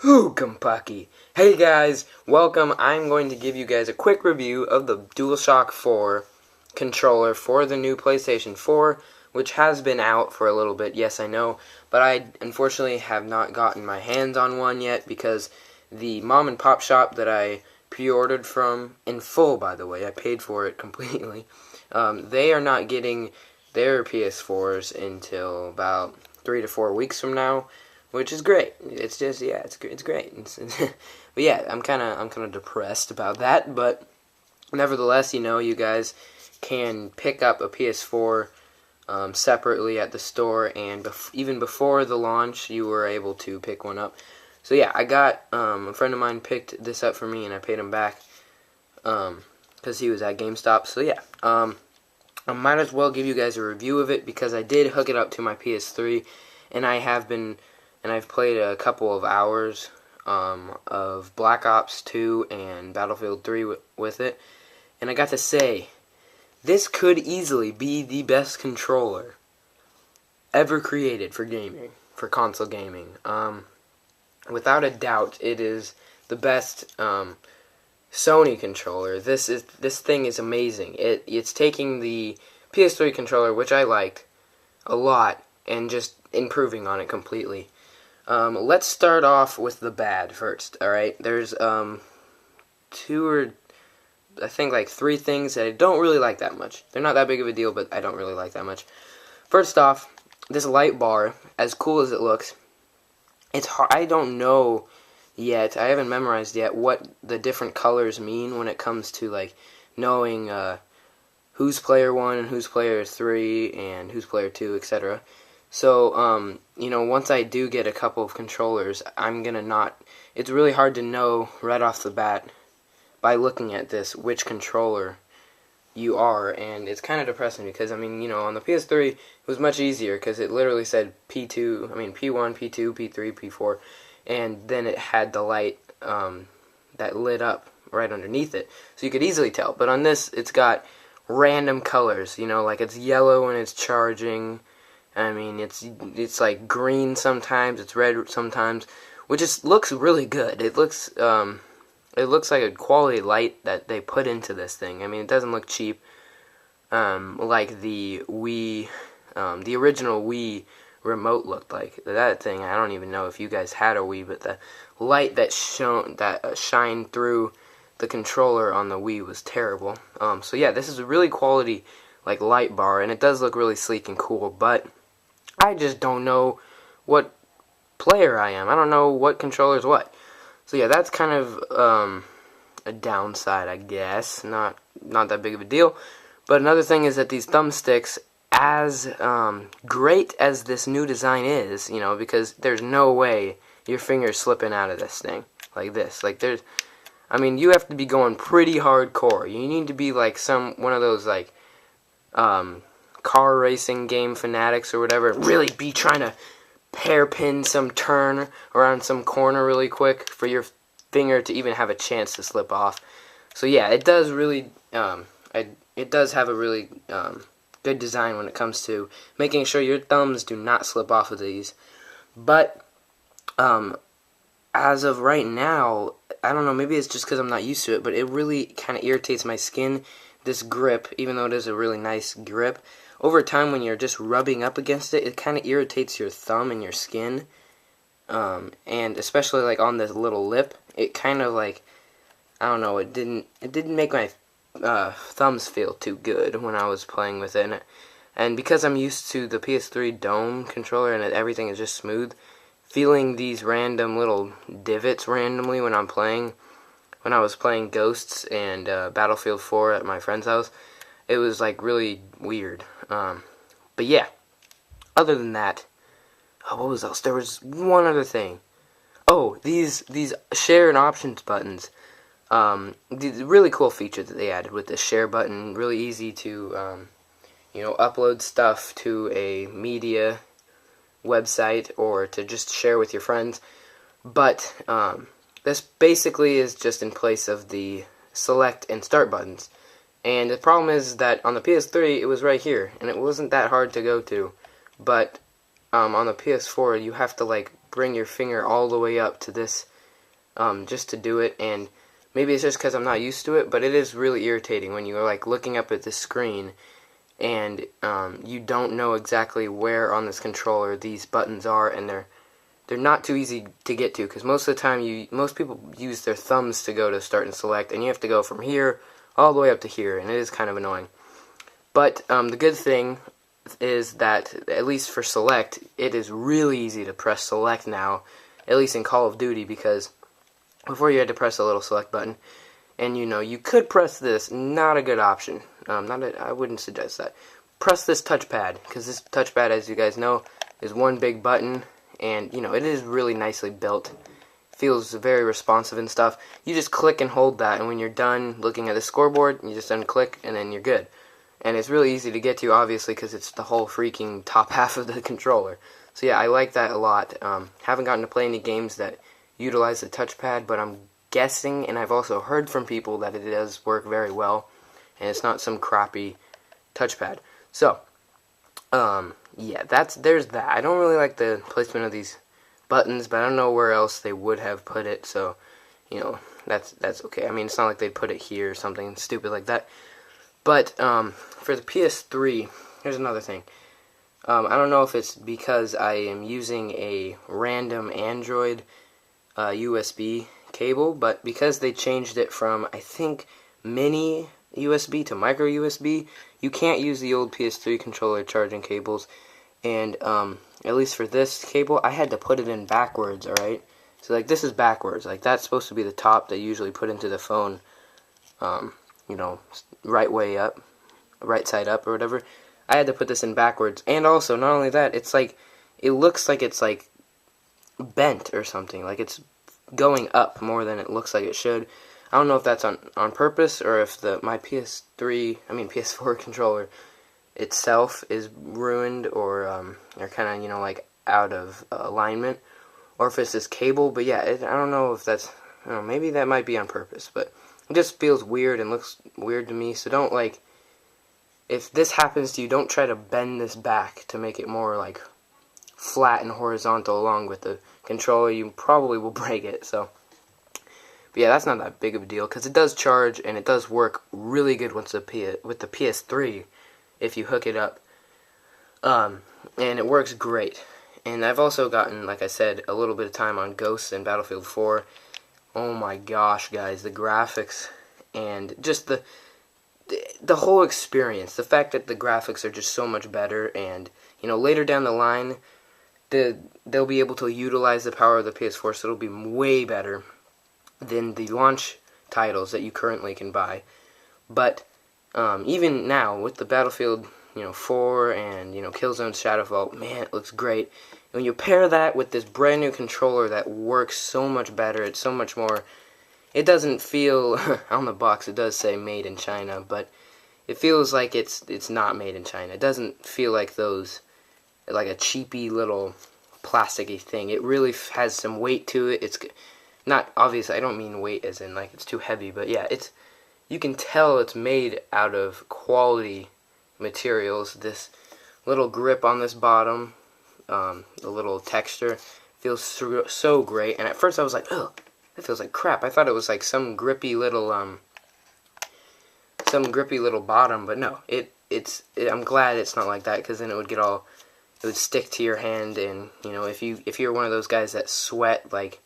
Hoo-Kumpaki. Hey guys, welcome. I'm going to give you guys a quick review of the Dualshock 4 controller for the new PlayStation 4, which has been out for a little bit, yes I know, but I unfortunately have not gotten my hands on one yet because the mom and pop shop that I pre-ordered from, in full by the way, I paid for it completely, they are not getting their PS4s until about 3 to 4 weeks from now, which is great. It's just, yeah, it's great. But yeah, I'm kind of depressed about that. But nevertheless, you guys can pick up a PS4 separately at the store, and even before the launch, you were able to pick one up. So yeah, I got a friend of mine picked this up for me, and I paid him back because he was at GameStop. So yeah, I might as well give you guys a review of it because I did hook it up to my PS3, and I've played a couple of hours of Black Ops 2 and Battlefield 3 with it, and I got to say, this could easily be the best controller ever created for gaming, for console gaming. Without a doubt, it is the best Sony controller. This thing is amazing. It's taking the PS3 controller, which I liked a lot, and just improving on it completely. Let's start off with the bad first, alright? There's, three things that I don't really like that much. They're not that big of a deal, but I don't really like that much. First off, this light bar, as cool as it looks, it's hard. I don't know yet, I haven't memorized yet what the different colors mean when it comes to, like, knowing, who's player 1 and who's player 3 and who's player 2, etc. So, once I do get a couple of controllers, it's really hard to know right off the bat by looking at this which controller you are, and it's kind of depressing because, on the PS3, it was much easier because it literally said P1, P2, P3, P4, and then it had the light that lit up right underneath it, so you could easily tell. But on this, it's got random colors, like it's yellow when it's charging. It's like green sometimes, it's red sometimes, which just looks really good. It looks like a quality light that they put into this thing. It doesn't look cheap, like the Wii, the original Wii remote looked like. That thing, I don't even know if you guys had a Wii, but the light that shined through the controller on the Wii was terrible. So yeah, this is a really quality, like, light bar, and it does look really sleek and cool, but I just don't know what player I am. I don't know what controller is what. So yeah, that's kind of a downside, I guess. Not that big of a deal. But another thing is that these thumbsticks, as great as this new design is, because there's no way your finger's slipping out of this thing like this. Like, you have to be going pretty hardcore. You need to be like one of those, like, car racing game fanatics or whatever, really be trying to hairpin some turn around some corner really quick for your finger to even have a chance to slip off. So yeah, it does really, it does have a really good design when it comes to making sure your thumbs do not slip off of these. But as of right now, I don't know, maybe it's just because I'm not used to it, but it really kind of irritates my skin, this grip, even though it is a really nice grip. Over time, when you're just rubbing up against it, it kind of irritates your thumb and your skin, and especially, like, on this little lip, it kind of, like, I don't know, it didn't make my thumbs feel too good when I was playing with it, and because I'm used to the PS3 Dome controller and everything is just smooth, feeling these random little divots randomly when I was playing Ghosts and Battlefield 4 at my friend's house, it was, like, really weird. But yeah, other than that, what was else? There was one other thing. Oh, these share and options buttons. The really cool feature that they added with the share button. Really easy to, upload stuff to a media website or to just share with your friends. But this basically is just in place of the select and start buttons. And the problem is that on the PS3, it was right here, and it wasn't that hard to go to. But on the PS4, you have to, like, bring your finger all the way up to this just to do it, and maybe it's just because I'm not used to it, but it is really irritating when you're like looking up at the screen and you don't know exactly where on this controller these buttons are, and they're not too easy to get to, because most of the time most people use their thumbs to go to start and select, and you have to go from here all the way up to here, and it is kind of annoying. But the good thing is that, at least for select, it is really easy to press select now, at least in Call of Duty, because before you had to press a little select button, and you could press this. Not a good option. I wouldn't suggest that. Press this touchpad, because this touchpad, as you guys know, is one big button, and it is really nicely built. Feels very responsive and stuff. You just click and hold that, and when you're done looking at the scoreboard, you just unclick, and then you're good. And it's really easy to get to, obviously, because it's the whole freaking top half of the controller. So yeah, I like that a lot. Haven't gotten to play any games that utilize the touchpad, but I'm guessing, and I've also heard from people, that it does work very well, and it's not some crappy touchpad. So, yeah, there's that. I don't really like the placement of these buttons, but I don't know where else they would have put it, so, that's okay. I mean, it's not like they'd put it here or something stupid like that. But, for the PS3, here's another thing. I don't know if it's because I am using a random Android USB cable, but because they changed it from, I think, mini USB to micro USB, you can't use the old PS3 controller charging cables, and at least for this cable, I had to put it in backwards, alright? So, like, this is backwards. Like, that's supposed to be the top that you usually put into the phone, right way up, right side up, or whatever. I had to put this in backwards, and also, not only that, it's like, it looks like it's, like, bent or something, like it's going up more than it looks like it should. I don't know if that's on purpose, or if my PS4 controller itself is ruined, or kind of, like, out of alignment, or if it's this cable. But yeah, I don't know if that's, maybe that might be on purpose, but it just feels weird and looks weird to me. So don't, like, if this happens to you, don't try to bend this back to make it more, like, flat and horizontal along with the controller. You probably will break it. So, but yeah, that's not that big of a deal, because it does charge, and it does work really good with the PS3 if you hook it up, and it works great. And I've also gotten, like I said, a little bit of time on Ghosts and Battlefield 4. Oh my gosh, guys, the graphics and just the whole experience, the fact that the graphics are just so much better, and later down the line, they'll be able to utilize the power of the PS4, so it'll be way better than the launch titles that you currently can buy. But even now, with the Battlefield 4 and Killzone Shadowfall, man, it looks great. When you pair that with this brand new controller that works so much better, it's so much more. It doesn't feel on the box. It does say made in China, but it feels like it's not made in China. It doesn't feel like those, like a cheapy little plasticky thing. It really has some weight to it. It's not, obviously, I don't mean weight as in like it's too heavy, but yeah, you can tell it's made out of quality materials. This little grip on this bottom, the little texture, feels so great. And at first I was like, ugh, that feels like crap. I thought it was like some grippy little bottom, but no, I'm glad it's not like that, because then it would stick to your hand, and if you're one of those guys that sweat like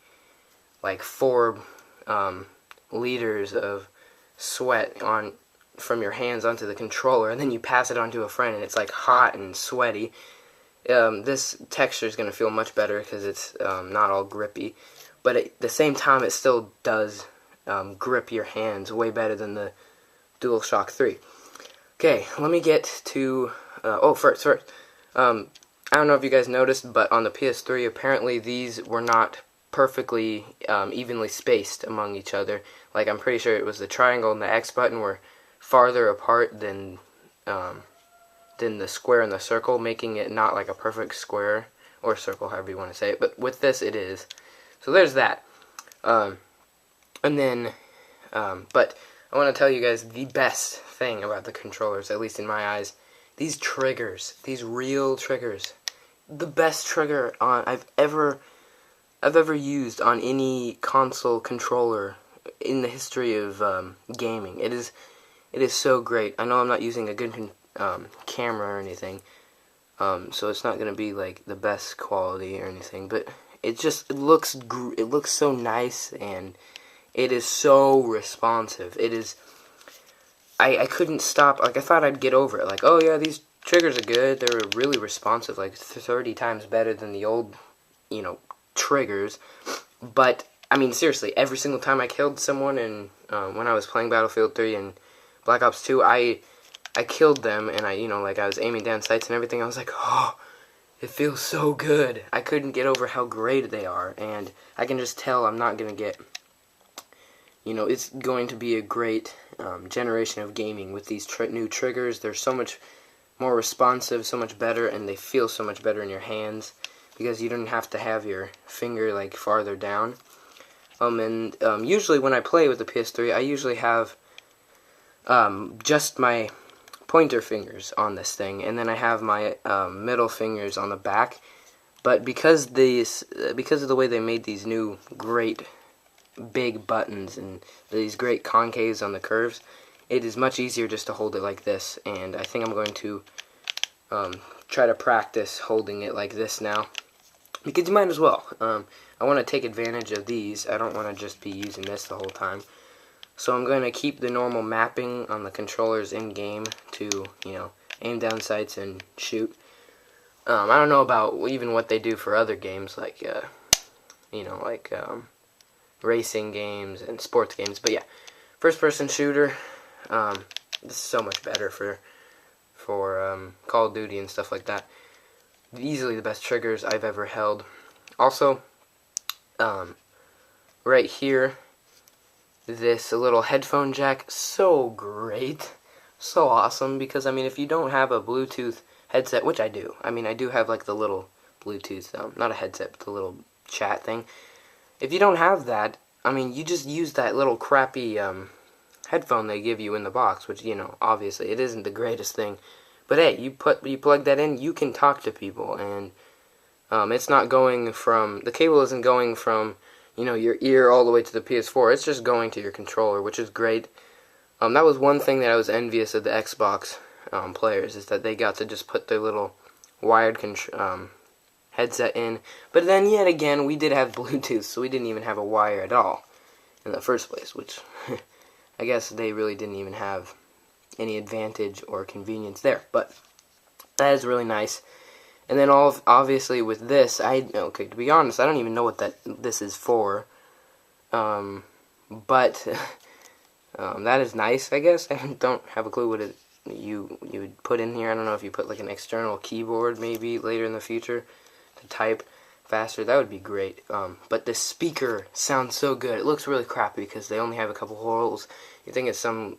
4 liters of sweat from your hands onto the controller, and then you pass it on to a friend and it's like hot and sweaty, this texture is going to feel much better, because it's not all grippy, but at the same time it still does grip your hands way better than the DualShock 3. Okay, let me get to first I don't know if you guys noticed, but on the PS3, apparently these were not perfectly evenly spaced among each other. Like, I'm pretty sure it was the triangle and the X button were farther apart than the square and the circle, making it not like a perfect square or circle, however you want to say it. But with this, it is. So there's that. And then, but I want to tell you guys the best thing about the controllers, at least in my eyes. These triggers, these real triggers. The best trigger I've ever I've ever used on any console controller in the history of gaming. It is so great. I know I'm not using a good camera or anything, so it's not gonna be like the best quality or anything, but it looks so nice, and it is so responsive. It is. I couldn't stop. Like, I thought I'd get over it. Like, oh yeah, these triggers are good. They're really responsive, like 30 times better than the old, triggers. But I mean, seriously, every single time I killed someone, and when I was playing Battlefield 3 and Black Ops 2, I killed them, and I was aiming down sights and everything. I was like, oh, it feels so good. I couldn't get over how great they are, and I can just tell I'm not gonna get. It's going to be a great generation of gaming with these new triggers. They're so much more responsive, so much better, and they feel so much better in your hands because you don't have to have your finger like farther down. Usually when I play with the PS3, I usually have just my pointer fingers on this thing, and then I have my middle fingers on the back. But because of the way they made these new great big buttons and these great concaves on the curves, it is much easier just to hold it like this, and I think I'm going to try to practice holding it like this now, because you might as well. I want to take advantage of these. I don't want to just be using this the whole time, so I'm going to keep the normal mapping on the controllers in game to aim down sights and shoot. I don't know about even what they do for other games like racing games and sports games, but yeah, first-person shooter. This is so much better for Call of Duty and stuff like that. Easily the best triggers I've ever held. Also, right here, this little headphone jack, so great, so awesome. Because I mean, if you don't have a Bluetooth headset, which I do, I do have like the little Bluetooth, not a headset, but the little chat thing. If you don't have that, you just use that little crappy headphone they give you in the box, which, obviously it isn't the greatest thing. But hey, you plug that in, you can talk to people, and it's not going from, the cable isn't going from, your ear all the way to the PS4. It's just going to your controller, which is great. That was one thing that I was envious of the Xbox players, is that they got to just put their little wired headset in. But then yet again, we did have Bluetooth, so we didn't even have a wire at all in the first place, which I guess they really didn't even have any advantage or convenience there. But that is really nice. And then obviously with this, to be honest, I don't even know what this is for. But that is nice, I guess. I don't have a clue what you would put in here. I don't know if you put like an external keyboard maybe later in the future to type faster. That would be great. But the speaker sounds so good. It looks really crappy because they only have a couple holes. You think it's some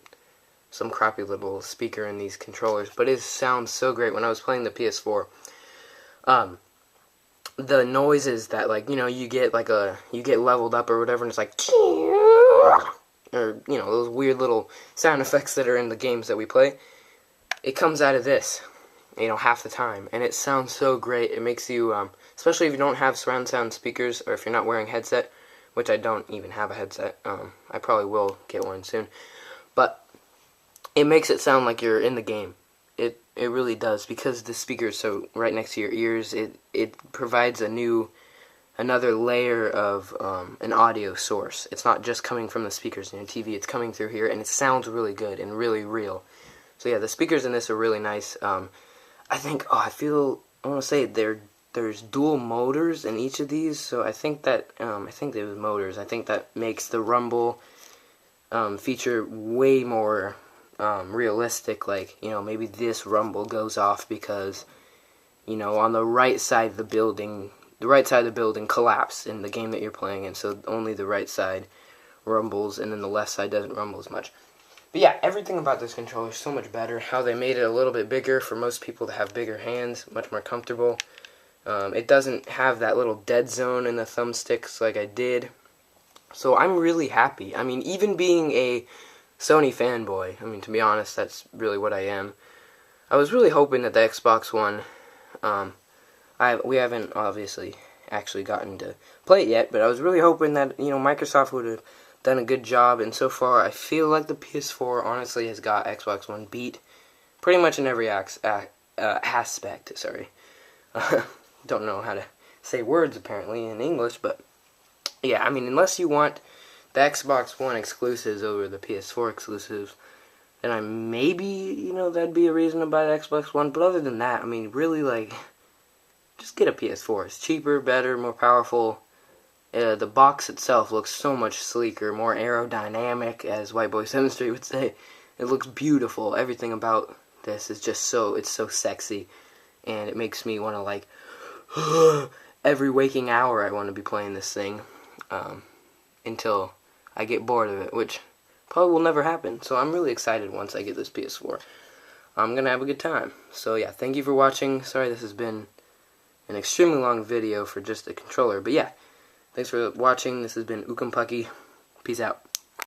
crappy little speaker in these controllers, but it sounds so great. When I was playing the PS4, the noises that you get leveled up or whatever, and it's like, or those weird little sound effects that are in the games that we play, it comes out of this half the time, and it sounds so great. It makes you especially if you don't have surround sound speakers, or if you're not wearing a headset, which I don't even have a headset. I probably will get one soon, but it makes it sound like you're in the game. It really does, because the speaker is so right next to your ears. It provides another layer of an audio source. It's not just coming from the speakers in your TV. It's coming through here, and it sounds really good and really real. So yeah, the speakers in this are really nice. I want to say there's dual motors in each of these, so I think there was motors. I think that makes the rumble feature way more realistic. Like, maybe this rumble goes off because, on the right side of the building collapsed in the game that you're playing, and so only the right side rumbles, and then the left side doesn't rumble as much. But yeah, everything about this controller is so much better. How they made it a little bit bigger for most people to have bigger hands, much more comfortable. It doesn't have that little dead zone in the thumbsticks like I did. So I'm really happy. Even being a Sony fanboy, to be honest, that's really what I am. I was really hoping that the Xbox One, we haven't obviously actually gotten to play it yet, but I was really hoping that, you know, Microsoft would have done a good job, and so far I feel like the PS4 honestly has got Xbox One beat pretty much in every aspect. Sorry. Don't know how to say words apparently in English, but yeah, I mean, unless you want the Xbox One exclusives over the PS4 exclusives, then I maybe, you know, that'd be a reason to buy the Xbox One, but other than that, I mean, really, like, just get a PS4. It's cheaper, better, more powerful. The box itself looks so much sleeker, more aerodynamic, as White Boy 7 Street would say. It looks beautiful. Everything about this is just so, it's so sexy, and it makes me want to, like, every waking hour I want to be playing this thing, until I get bored of it, which probably will never happen. So I'm really excited once I get this PS4. I'm going to have a good time. So yeah, thank you for watching. Sorry this has been an extremely long video for just a controller, but yeah, thanks for watching. This has been Ookumpucky. Peace out.